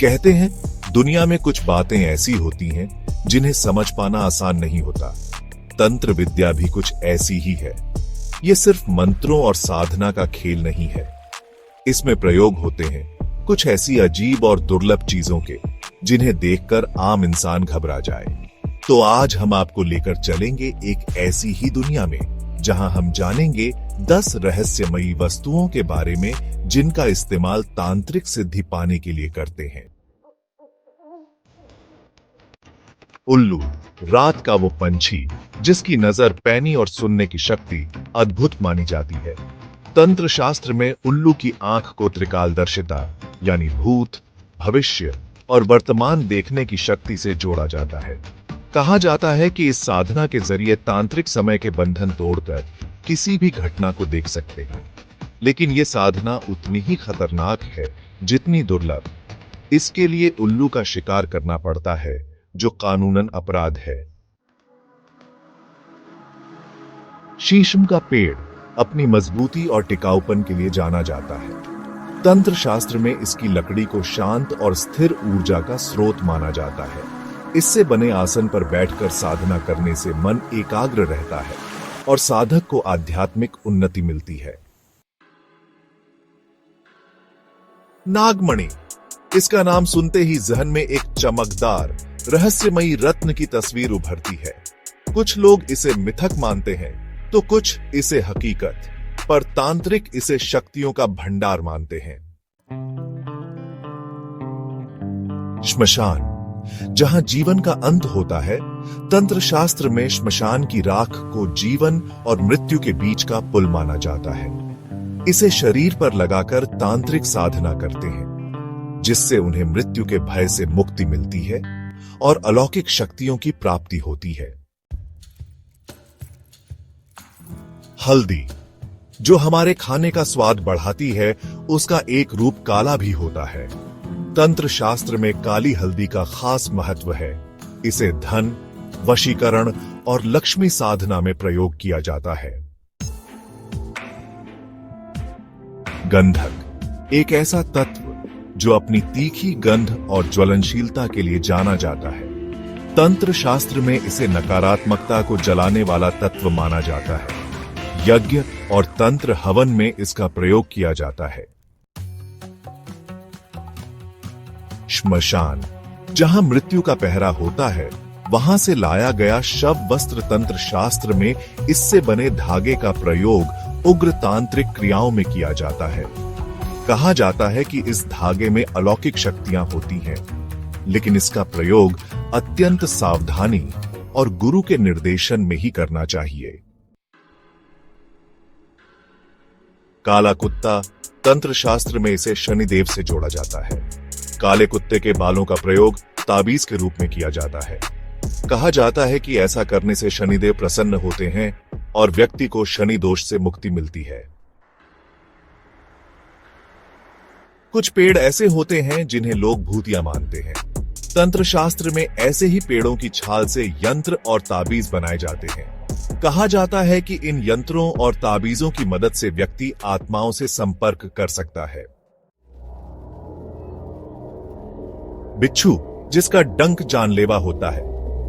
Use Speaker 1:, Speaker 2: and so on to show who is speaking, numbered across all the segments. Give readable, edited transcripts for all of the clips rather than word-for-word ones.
Speaker 1: कहते हैं दुनिया में कुछ बातें ऐसी होती हैं जिन्हें समझ पाना आसान नहीं होता। तंत्र विद्या भी कुछ ऐसी ही है। ये सिर्फ मंत्रों और साधना का खेल नहीं है। इसमें प्रयोग होते हैं कुछ ऐसी अजीब और दुर्लभ चीजों के जिन्हें देखकर आम इंसान घबरा जाए। तो आज हम आपको लेकर चलेंगे एक ऐसी ही दुनिया में जहां हम जानेंगे 10 रहस्यमयी वस्तुओं के बारे में जिनका इस्तेमाल तांत्रिक सिद्धि पाने के लिए करते हैं। उल्लू, रात का वो पंछी जिसकी नजर पैनी और सुनने की शक्ति अद्भुत मानी जाती है। तंत्र शास्त्र में उल्लू की आंख को त्रिकालदर्शिता यानी भूत, भविष्य और वर्तमान देखने की शक्ति से जोड़ा जाता है। कहा जाता है कि इस साधना के जरिए तांत्रिक समय के बंधन तोड़कर किसी भी घटना को देख सकते हैं। लेकिन यह साधना उतनी ही खतरनाक है जितनी दुर्लभ। इसके लिए उल्लू का शिकार करना पड़ता है, जो कानूनन अपराध है। शीशम का पेड़ अपनी मजबूती और टिकाऊपन के लिए जाना जाता है। तंत्र शास्त्र में इसकी लकड़ी को शांत और स्थिर ऊर्जा का स्रोत माना जाता है। इससे बने आसन पर बैठकर साधना करने से मन एकाग्र रहता है और साधक को आध्यात्मिक उन्नति मिलती है। नागमणि, इसका नाम सुनते ही जहन में एक चमकदार रहस्यमयी रत्न की तस्वीर उभरती है। कुछ लोग इसे मिथक मानते हैं तो कुछ इसे हकीकत, पर तांत्रिक इसे शक्तियों का भंडार मानते हैं। श्मशान, जहां जीवन का अंत होता है, तंत्र शास्त्र में श्मशान की राख को जीवन और मृत्यु के बीच का पुल माना जाता है। इसे शरीर पर लगाकर तांत्रिक साधना करते हैं, जिससे उन्हें मृत्यु के भय से मुक्ति मिलती है और अलौकिक शक्तियों की प्राप्ति होती है। हल्दी, जो हमारे खाने का स्वाद बढ़ाती है, उसका एक रूप काला भी होता है। तंत्र शास्त्र में काली हल्दी का खास महत्व है। इसे धन, वशीकरण और लक्ष्मी साधना में प्रयोग किया जाता है। गंधक, एक ऐसा तत्व जो अपनी तीखी गंध और ज्वलनशीलता के लिए जाना जाता है। तंत्र शास्त्र में इसे नकारात्मकता को जलाने वाला तत्व माना जाता है। यज्ञ और तंत्र हवन में इसका प्रयोग किया जाता है। श्मशान, जहां मृत्यु का पहरा होता है, वहां से लाया गया शव वस्त्र तंत्र शास्त्र में इससे बने धागे का प्रयोग उग्र तांत्रिक क्रियाओं में किया जाता है। कहा जाता है कि इस धागे में अलौकिक शक्तियां होती हैं, लेकिन इसका प्रयोग अत्यंत सावधानी और गुरु के निर्देशन में ही करना चाहिए। काला कुत्ता, तंत्र शास्त्र में इसे शनिदेव से जोड़ा जाता है। काले कुत्ते के बालों का प्रयोग ताबीज के रूप में किया जाता है। कहा जाता है कि ऐसा करने से शनिदेव प्रसन्न होते हैं और व्यक्ति को शनि दोष से मुक्ति मिलती है। कुछ पेड़ ऐसे होते हैं जिन्हें लोग भूतिया मानते हैं। तंत्र शास्त्र में ऐसे ही पेड़ों की छाल से यंत्र और ताबीज बनाए जाते हैं। कहा जाता है कि इन यंत्रों और ताबीजों की मदद से व्यक्ति आत्माओं से संपर्क कर सकता है। बिच्छू, जिसका डंक जानलेवा होता है,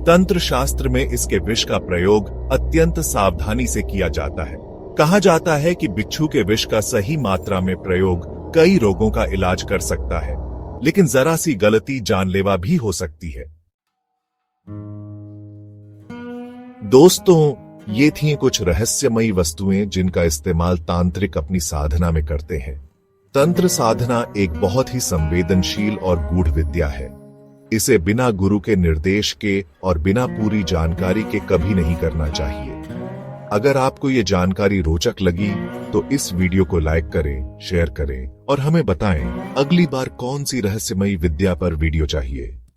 Speaker 1: तंत्र शास्त्र में इसके विष का प्रयोग अत्यंत सावधानी से किया जाता है। कहा जाता है कि बिच्छू के विष का सही मात्रा में प्रयोग कई रोगों का इलाज कर सकता है, लेकिन जरा सी गलती जानलेवा भी हो सकती है। दोस्तों, ये थीं कुछ रहस्यमयी वस्तुएं जिनका इस्तेमाल तांत्रिक अपनी साधना में करते हैं। तंत्र साधना एक बहुत ही संवेदनशील और गूढ़ विद्या है। इसे बिना गुरु के निर्देश के और बिना पूरी जानकारी के कभी नहीं करना चाहिए। अगर आपको ये जानकारी रोचक लगी तो इस वीडियो को लाइक करें, शेयर करें और हमें बताएं अगली बार कौन सी रहस्यमयी विद्या पर वीडियो चाहिए।